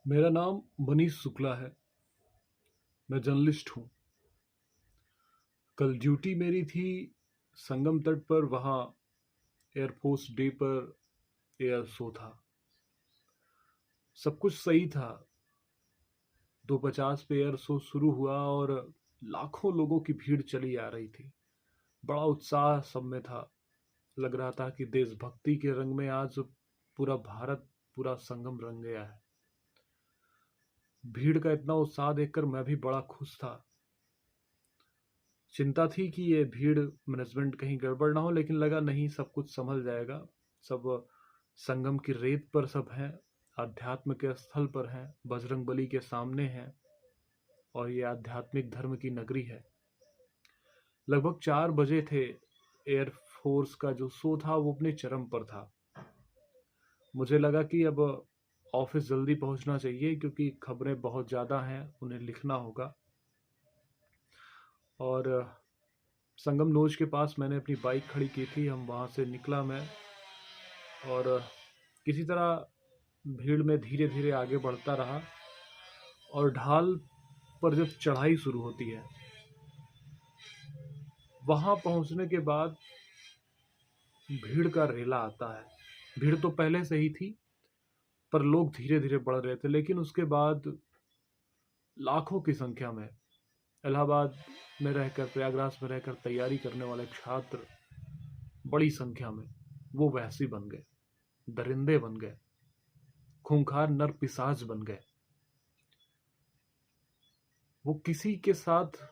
मेरा नाम मनीष शुक्ला है। मैं जर्नलिस्ट हूँ। कल ड्यूटी मेरी थी संगम तट पर। वहाँ एयरफोर्स डे पर एयर शो था। सब कुछ सही था। 2:50 पे एयर शो शुरू हुआ और लाखों लोगों की भीड़ चली आ रही थी। बड़ा उत्साह सब में था। लग रहा था कि देशभक्ति के रंग में आज पूरा भारत, पूरा संगम रंग गया है। भीड़ का इतना उत्साह देखकर मैं भी बड़ा खुश था। चिंता थी कि ये भीड़ मैनेजमेंट कहीं गड़बड़ ना हो, लेकिन लगा नहीं, सब कुछ संभल जाएगा। सब संगम की रेत पर सब हैं, आध्यात्म के स्थल पर हैं, बजरंगबली के सामने हैं और ये आध्यात्मिक धर्म की नगरी है। लगभग 4 बजे थे। एयरफोर्स का जो शो था वो अपने चरम पर था। मुझे लगा कि अब ऑफिस जल्दी पहुंचना चाहिए क्योंकि खबरें बहुत ज़्यादा हैं, उन्हें लिखना होगा। और संगम नोज के पास मैंने अपनी बाइक खड़ी की थी। हम वहाँ से निकला मैं, और किसी तरह भीड़ में धीरे धीरे आगे बढ़ता रहा। और ढाल पर जब चढ़ाई शुरू होती है, वहाँ पहुँचने के बाद भीड़ का रेला आता है। भीड़ तो पहले से ही थी, पर लोग धीरे धीरे बढ़ रहे थे। लेकिन उसके बाद लाखों की संख्या में इलाहाबाद में रहकर, प्रयागराज में रहकर तैयारी करने वाले छात्र बड़ी संख्या में वो वहशी बन गए, दरिंदे बन गए, खूंखार नर पिशाच बन गए। वो किसी के साथ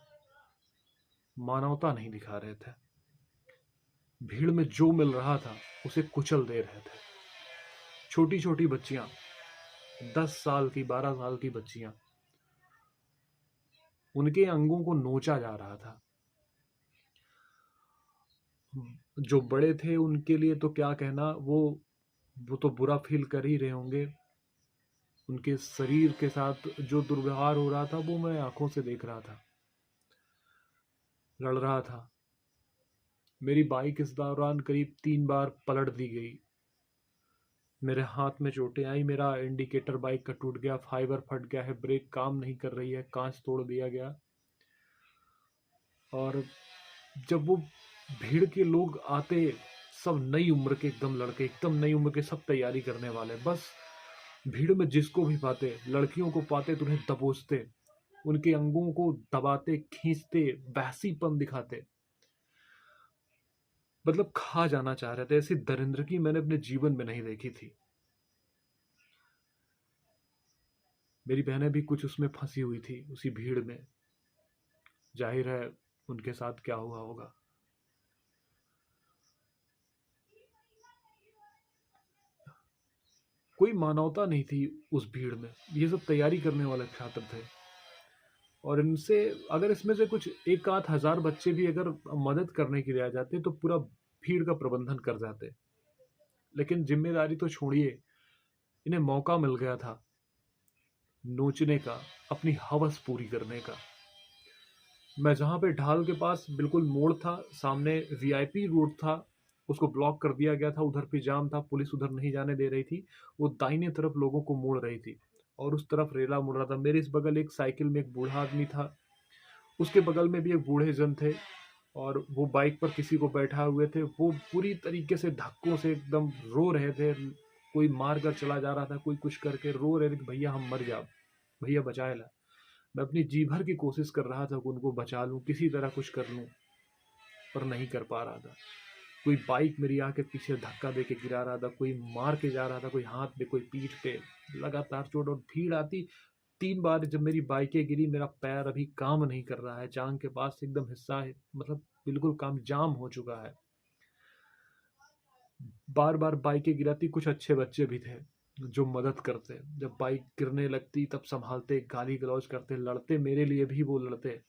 मानवता नहीं दिखा रहे थे। भीड़ में जो मिल रहा था उसे कुचल दे रहे थे। छोटी छोटी बच्चियां, 10 साल की, 12 साल की बच्चियां, उनके अंगों को नोचा जा रहा था। जो बड़े थे उनके लिए तो क्या कहना, वो तो बुरा फील कर ही रहे होंगे। उनके शरीर के साथ जो दुर्व्यवहार हो रहा था वो मैं आंखों से देख रहा था। लड़ रहा था। मेरी बाइक इस दौरान करीब 3 बार पलट दी गई। मेरे हाथ में चोटें आई। मेरा इंडिकेटर बाइक का टूट गया, फाइबर फट गया है, ब्रेक काम नहीं कर रही है, कांच तोड़ दिया गया। और जब वो भीड़ के लोग आते, सब नई उम्र के एकदम लड़के, एकदम नई उम्र के, सब तैयारी करने वाले, बस भीड़ में जिसको भी पाते, लड़कियों को पाते तो उन्हें दबोचते, उनके अंगों को दबाते, खींचते, वहशीपन दिखाते, मतलब खा जाना चाह रहे थे। ऐसी दरिंदगी मैंने अपने जीवन में नहीं देखी थी। मेरी बहनें भी कुछ उसमें फंसी हुई थी, उसी भीड़ में। जाहिर है उनके साथ क्या हुआ होगा। कोई मानवता नहीं थी उस भीड़ में। ये सब तैयारी करने वाले छात्र थे, और इनसे अगर इसमें से कुछ एक आध हजार बच्चे भी अगर मदद करने के लिए आ जाते तो पूरा भीड़ का प्रबंधन कर जाते। लेकिन जिम्मेदारी तो छोड़िए, इन्हें मौका मिल गया था नोचने का, अपनी हवस पूरी करने का। मैं जहाँ पे ढाल के पास बिल्कुल मोड़ था, सामने वीआईपी रोड था, उसको ब्लॉक कर दिया गया था। उधर पे जाम था, पुलिस उधर नहीं जाने दे रही थी। वो दाहिने तरफ लोगों को मोड़ रही थी और उस तरफ रेला मुड़ रहा था। मेरे इस बगल एक साइकिल में एक बूढ़ा आदमी था, उसके बगल में भी एक बूढ़े जन थे, और वो बाइक पर किसी को बैठा हुए थे। वो पूरी तरीके से धक्कों से एकदम रो रहे थे। कोई मार कर चला जा रहा था, कोई कुछ करके रो रहे थे कि भैया हम मर जाओ, भैया बचाए ला। मैं अपनी जी भर की कोशिश कर रहा था कि उनको बचा लूं, किसी तरह कुछ कर लूं, पर नहीं कर पा रहा था। कोई बाइक मेरी आके पीछे धक्का दे के गिरा रहा था, कोई मार के जा रहा था, कोई हाथ पे, कोई पीठ पे, लगातार चोट। और भीड़ आती। 3 बार जब मेरी बाइकें गिरी, मेरा पैर अभी काम नहीं कर रहा है, जांग के पास एकदम हिस्सा है, मतलब बिल्कुल काम जाम हो चुका है। बार बार बाइकें गिराती। कुछ अच्छे बच्चे भी थे जो मदद करते, जब बाइक गिरने लगती तब संभालते, गाली गलौज करते, लड़ते, मेरे लिए भी वो लड़ते,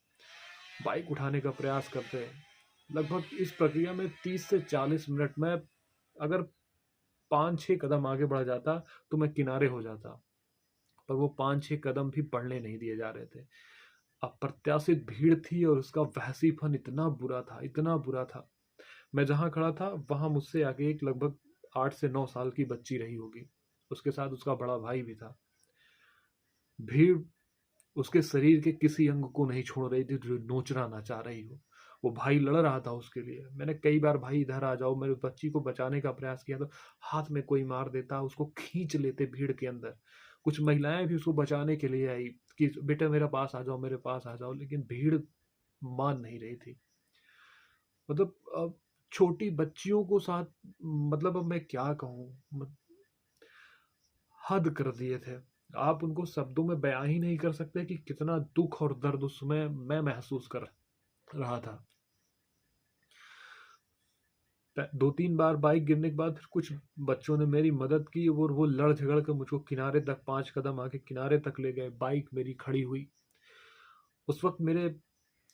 बाइक उठाने का प्रयास करते। लगभग इस प्रक्रिया में 30 से 40 मिनट में, अगर 5-6 कदम आगे बढ़ जाता तो मैं किनारे हो जाता, पर वो 5-6 कदम भी बढ़ने नहीं दिए जा रहे थे। अप्रत्याशित भीड़ थी और उसका वहशीपन इतना बुरा था, इतना बुरा था। मैं जहाँ खड़ा था वहाँ मुझसे आगे एक लगभग 8 से 9 साल की बच्ची रही होगी, उसके साथ उसका बड़ा भाई भी था। भीड़ उसके शरीर के किसी अंग को नहीं छोड़ रही थी जो नोचना ना चाह रही हो। वो भाई लड़ रहा था उसके लिए। मैंने कई बार भाई इधर आ जाओ, मेरे बच्ची को बचाने का प्रयास किया, तो हाथ में कोई मार देता, उसको खींच लेते भीड़ के अंदर। कुछ महिलाएं भी उसको बचाने के लिए आई कि बेटा मेरे पास आ जाओ, मेरे पास आ जाओ, लेकिन भीड़ मान नहीं रही थी। मतलब अब छोटी बच्चियों को साथ, मतलब अब मैं क्या कहूँ, हद कर दिए थे। आप उनको शब्दों में बयां ही नहीं कर सकते कि कितना दुख और दर्द उसमें मैं महसूस कर रहा था। 2-3 बार बाइक गिरने के बाद फिर कुछ बच्चों ने मेरी मदद की और वो लड़ झगड़ कर मुझको किनारे तक, 5 कदम आके किनारे तक ले गए। बाइक मेरी खड़ी हुई। उस वक्त मेरे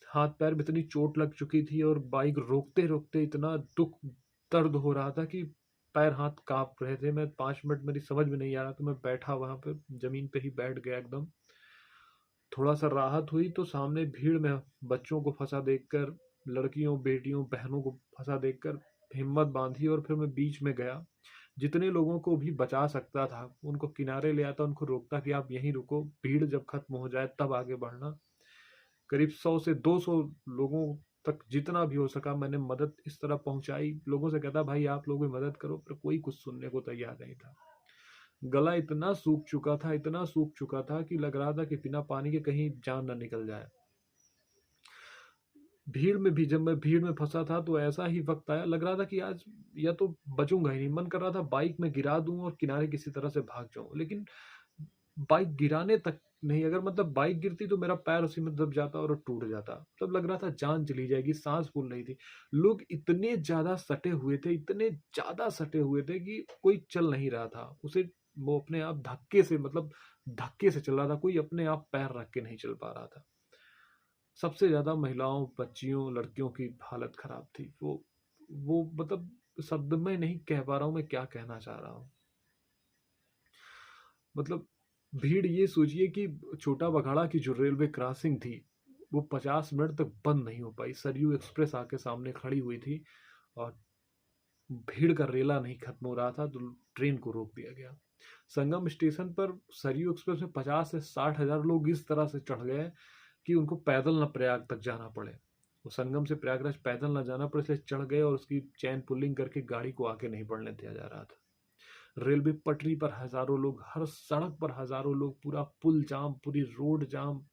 हाथ पैर में इतनी चोट लग चुकी थी और बाइक रोकते रोकते इतना दुख दर्द हो रहा था कि पैर हाथ कांप रहे थे। मैं 5 मिनट मेरी समझ में नहीं आ रहा, तो मैं बैठा वहां पे जमीन पे ही बैठ गया एकदम। थोड़ा सा राहत हुई तो सामने भीड़ में बच्चों को फंसा देखकर, लड़कियों बेटियों बहनों को फंसा देखकर हिम्मत बांधी और फिर मैं बीच में गया। जितने लोगों को भी बचा सकता था उनको किनारे ले आता, उनको रोकता कि आप यहीं रुको, भीड़ जब खत्म हो जाए तब आगे बढ़ना। करीब 100 से 200 लोगों तक जितना भी हो सका मैंने मदद इस तरह पहुंचाई। लोगों से कहता भाई आप लोग भी मदद करो, पर कोई कुछ सुनने को तैयार नहीं था। गला इतना सूख चुका था, इतना सूख चुका था कि लग रहा था कि बिना पानी के कहीं जान ना निकल जाए। भीड़ में भी जब मैं भीड़ में फंसा था तो ऐसा ही वक्त आया, लग रहा था कि आज या तो बचूंगा ही नहीं। मन कर रहा था बाइक में गिरा दूं और किनारे किसी तरह से भाग जाऊं, लेकिन बाइक गिराने तक नहीं, अगर मतलब बाइक गिरती तो मेरा पैर उसी में दब जाता और टूट जाता। तब लग रहा था जान चली जाएगी, सांस फूल रही थी। लोग इतने ज्यादा सटे हुए थे, इतने ज्यादा सटे हुए थे कि कोई चल नहीं रहा था। उसे वो अपने आप धक्के से, मतलब धक्के से चल रहा था, कोई अपने आप पैर रख के नहीं चल पा रहा था। सबसे ज्यादा महिलाओं, बच्चियों, लड़कियों की हालत खराब थी। वो मतलब शब्द में नहीं कह पा रहा हूं मैं क्या कहना चाह रहा हूं। मतलब भीड़, ये सोचिए कि छोटा बघाड़ा की जो रेलवे क्रॉसिंग थी वो 50 मिनट तक बंद नहीं हो पाई। सरयू एक्सप्रेस आके सामने खड़ी हुई थी और भीड़ का रेला नहीं खत्म हो रहा था, तो ट्रेन को रोक दिया गया। संगम स्टेशन पर सरयू एक्सप्रेस में 50 से 60 हजार लोग इस तरह से चढ़ गए कि उनको पैदल न प्रयाग तक जाना पड़े। वो संगम से प्रयागराज पैदल न जाना पड़े, इसलिए चढ़ गए और उसकी चैन पुलिंग करके गाड़ी को आगे नहीं बढ़ने दिया जा रहा था। रेलवे पटरी पर हजारों लोग, हर सड़क पर हजारों लोग, पूरा पुल जाम, पूरी रोड जाम।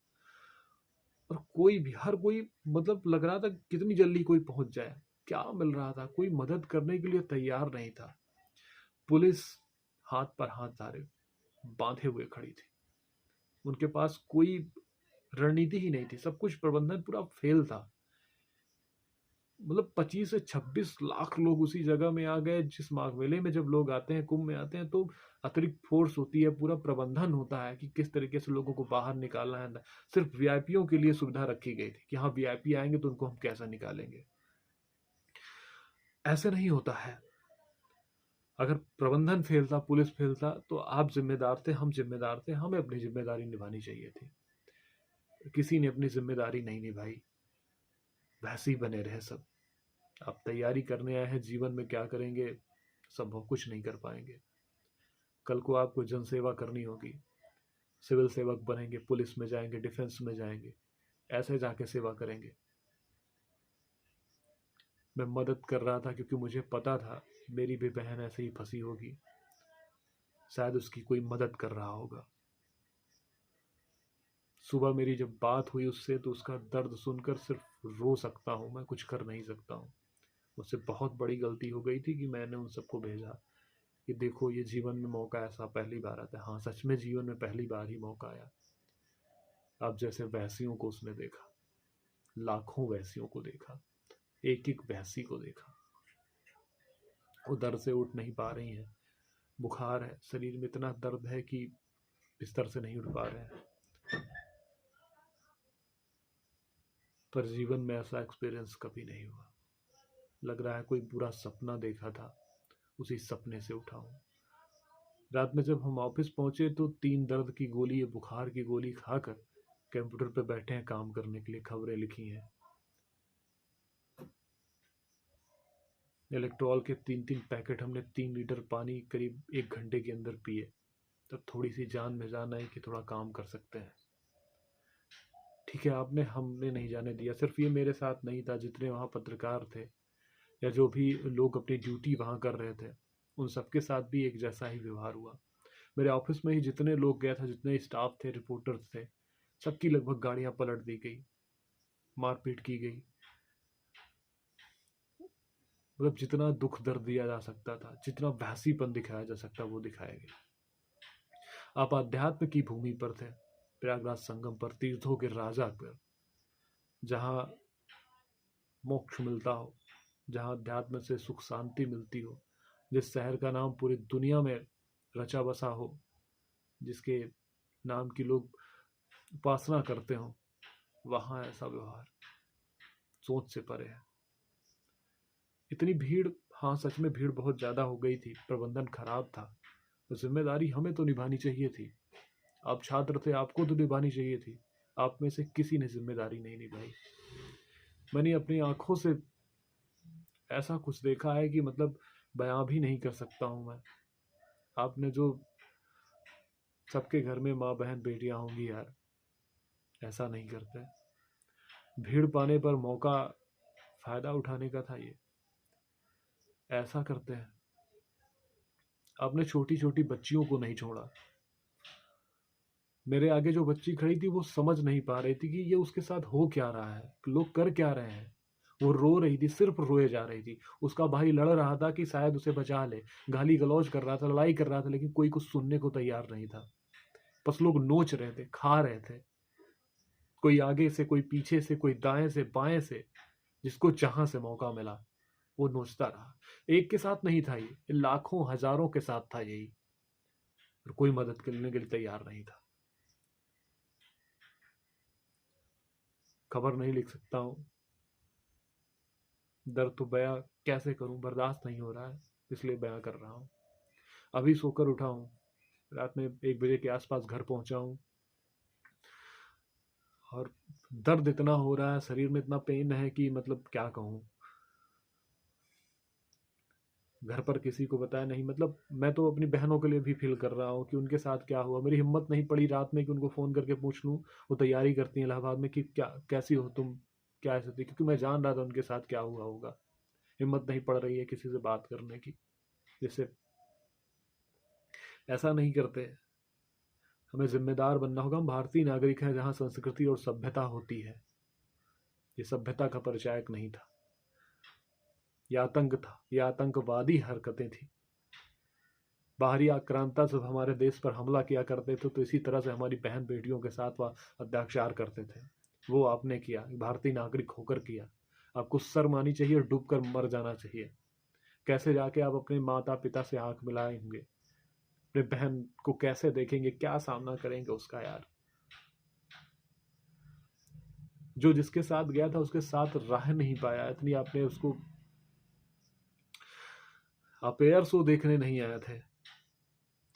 और कोई भी, हर कोई, मतलब लग रहा था कितनी जल्दी कोई पहुंच जाए। क्या मिल रहा था, कोई मदद करने के लिए तैयार नहीं था। पुलिस हाथ पर हाथ धारे बांधे हुए खड़ी थी। उनके पास कोई रणनीति ही नहीं थी, सब कुछ प्रबंधन पूरा फेल था। मतलब 25 से 26 लाख लोग उसी जगह में आ गए। जिस माघ मेले में जब लोग आते हैं, कुंभ में आते हैं, तो अतिरिक्त फोर्स होती है, पूरा प्रबंधन होता है कि किस तरीके से लोगों को बाहर निकालना है। सिर्फ वीआईपीओ के लिए सुविधा रखी गई थी कि हाँ वीआईपी आएंगे तो उनको हम कैसा निकालेंगे। ऐसे नहीं होता है। अगर प्रबंधन फेल था, पुलिस फेल था, तो आप जिम्मेदार थे, हम जिम्मेदार थे, हमें अपनी जिम्मेदारी निभानी चाहिए थी। किसी ने अपनी जिम्मेदारी नहीं निभाई, वैसे ही बने रहे सब। आप तैयारी करने आए हैं, जीवन में क्या करेंगे, संभव कुछ नहीं कर पाएंगे। कल को आपको जनसेवा करनी होगी, सिविल सेवक बनेंगे, पुलिस में जाएंगे, डिफेंस में जाएंगे, ऐसे जाके सेवा करेंगे। मैं मदद कर रहा था क्योंकि मुझे पता था मेरी भी बहन ऐसे ही फंसी होगी, शायद उसकी कोई मदद कर रहा होगा। सुबह मेरी जब बात हुई उससे, तो उसका दर्द सुनकर सिर्फ रो सकता हूँ, मैं कुछ कर नहीं सकता हूँ। मुझसे बहुत बड़ी गलती हो गई थी कि मैंने उन सबको भेजा कि देखो ये जीवन में मौका ऐसा पहली बार आता है। हाँ, सच में जीवन में पहली बार ही मौका आया। अब जैसे वैसियों को उसने देखा, लाखों वैसियों को देखा, एक एक वैसी को देखा। वो दर्द से उठ नहीं पा रही हैं, बुखार है, शरीर में इतना दर्द है कि बिस्तर से नहीं उठ पा रहे हैं। पर जीवन में ऐसा एक्सपीरियंस कभी नहीं हुआ। लग रहा है कोई बुरा सपना देखा था, उसी सपने से उठा हूं। रात में जब हम ऑफिस पहुंचे तो 3 दर्द की गोली या बुखार की गोली खाकर कंप्यूटर पे बैठे हैं काम करने के लिए, खबरें लिखी हैं। इलेक्ट्रॉल के 3-3 पैकेट हमने 3 लीटर पानी करीब 1 घंटे के अंदर पिए। तब थोड़ी सी जान में जान आई कि थोड़ा काम कर सकते हैं। ठीक है, आपने हमने नहीं जाने दिया। सिर्फ ये मेरे साथ नहीं था, जितने वहाँ पत्रकार थे या जो भी लोग अपनी ड्यूटी वहाँ कर रहे थे, उन सबके साथ भी एक जैसा ही व्यवहार हुआ। मेरे ऑफिस में ही जितने लोग गए थे, जितने स्टाफ थे, रिपोर्टर्स थे, सबकी लगभग गाड़ियाँ पलट दी गई, मारपीट की गई। मतलब जितना दुख दर्द दिया जा सकता था, जितना वहसीपन दिखाया जा सकता, वो दिखाया गया। आप अध्यात्म की भूमि पर थे, प्रयागराज संगम पर, तीर्थों के राजा पर, जहाँ मोक्ष मिलता हो, जहाँ अध्यात्म से सुख शांति मिलती हो, जिस शहर का नाम पूरी दुनिया में रचा बसा हो, जिसके नाम की लोग उपासना करते हो, वहाँ ऐसा व्यवहार सोच से परे है। इतनी भीड़, हाँ सच में भीड़ बहुत ज़्यादा हो गई थी, प्रबंधन खराब था। तो जिम्मेदारी हमें तो निभानी चाहिए थी। आप छात्र थे, आपको तो निभानी चाहिए थी। आप में से किसी ने जिम्मेदारी नहीं निभाई। मैंने अपनी आंखों से ऐसा कुछ देखा है कि मतलब बयां भी नहीं कर सकता हूं मैं। आपने जो, सबके घर में माँ बहन बेटियां होंगी यार, ऐसा नहीं करते। भीड़ पाने पर मौका फायदा उठाने का था ये, ऐसा करते हैं। आपने छोटी छोटी बच्चियों को नहीं छोड़ा। मेरे आगे जो बच्ची खड़ी थी वो समझ नहीं पा रही थी कि ये उसके साथ हो क्या रहा है, लोग कर क्या रहे हैं। वो रो रही थी, सिर्फ रोए जा रही थी। उसका भाई लड़ रहा था कि शायद उसे बचा ले, गाली गलौज कर रहा था, लड़ाई कर रहा था, लेकिन कोई कुछ सुनने को तैयार नहीं था। बस लोग नोच रहे थे, खा रहे थे, कोई आगे से, कोई पीछे से, कोई दाएं से बाएं से, जिसको जहां से मौका मिला वो नोचता रहा। एक के साथ नहीं था ये, लाखों हजारों के साथ था यही, और कोई मदद करने के लिए तैयार नहीं था। खबर नहीं लिख सकता हूं, दर्द तो बयां कैसे करूं, बर्दाश्त नहीं हो रहा है, इसलिए बयां कर रहा हूं। अभी सोकर उठा हूं, रात में 1 बजे के आसपास घर पहुंचा हूं, और दर्द इतना हो रहा है, शरीर में इतना पेन है कि मतलब क्या कहूं। घर पर किसी को बताया नहीं। मतलब मैं तो अपनी बहनों के लिए भी फील कर रहा हूँ कि उनके साथ क्या हुआ। मेरी हिम्मत नहीं पड़ी रात में कि उनको फ़ोन करके पूछ लूँ। वो तैयारी करती हैं इलाहाबाद में कि क्या, कैसी हो तुम, क्या ऐसी थी, क्योंकि मैं जान रहा था उनके साथ क्या हुआ होगा। हिम्मत नहीं पड़ रही है किसी से बात करने की। जैसे ऐसा नहीं करते, हमें जिम्मेदार बनना होगा। हम भारतीय नागरिक हैं, जहाँ संस्कृति और सभ्यता होती है। ये सभ्यता का परिचायक नहीं था, यह आतंक था, यह आतंकवादी हरकतें थी। बाहरी आक्रांता जब हमारे देश पर हमला किया करते थे, तो इसी तरह से हमारी बहन बेटियों के साथ वह अत्याचार करते थे। वो आपने किया, भारतीय नागरिक होकर किया। आपको शर्म आनी चाहिए, डूब कर मर जाना चाहिए। कैसे जाके आप अपने माता पिता से आंख मिलाएंगे, अपने बहन को कैसे देखेंगे, क्या सामना करेंगे उसका यार। जो जिसके साथ गया था उसके साथ रह नहीं पाया, इतनी आपने उसको, आप एयर शो देखने नहीं आए थे।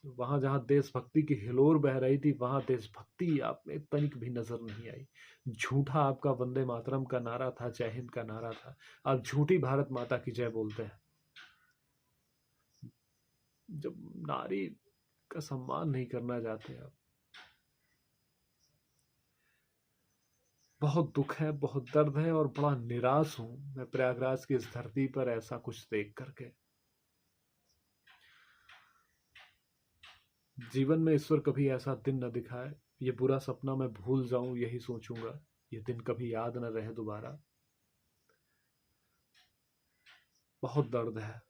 वहां जहां देशभक्ति की हिलोर बह रही थी, वहां देशभक्ति आप में तनिक भी नजर नहीं आई। झूठा आपका वंदे मातरम का नारा था, जय हिंद का नारा था। आप झूठी भारत माता की जय बोलते हैं। जब नारी का सम्मान नहीं करना चाहते आप। बहुत दुख है, बहुत दर्द है, और बड़ा निराश हूं मैं प्रयागराज की इस धरती पर ऐसा कुछ देख करके। जीवन में ईश्वर कभी ऐसा दिन न दिखाए, ये बुरा सपना मैं भूल जाऊं, यही सोचूंगा। ये दिन कभी याद न रहे दोबारा। बहुत दर्द है।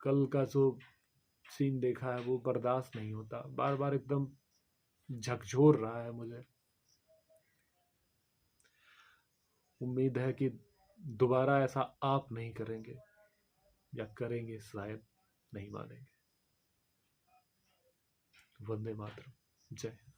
कल का जो सीन देखा है वो बर्दाश्त नहीं होता, बार बार एकदम झकझोर रहा है मुझे। उम्मीद है कि दोबारा ऐसा आप नहीं करेंगे, या करेंगे शायद नहीं मानेंगे। वंदे मातरम, जय हिंद।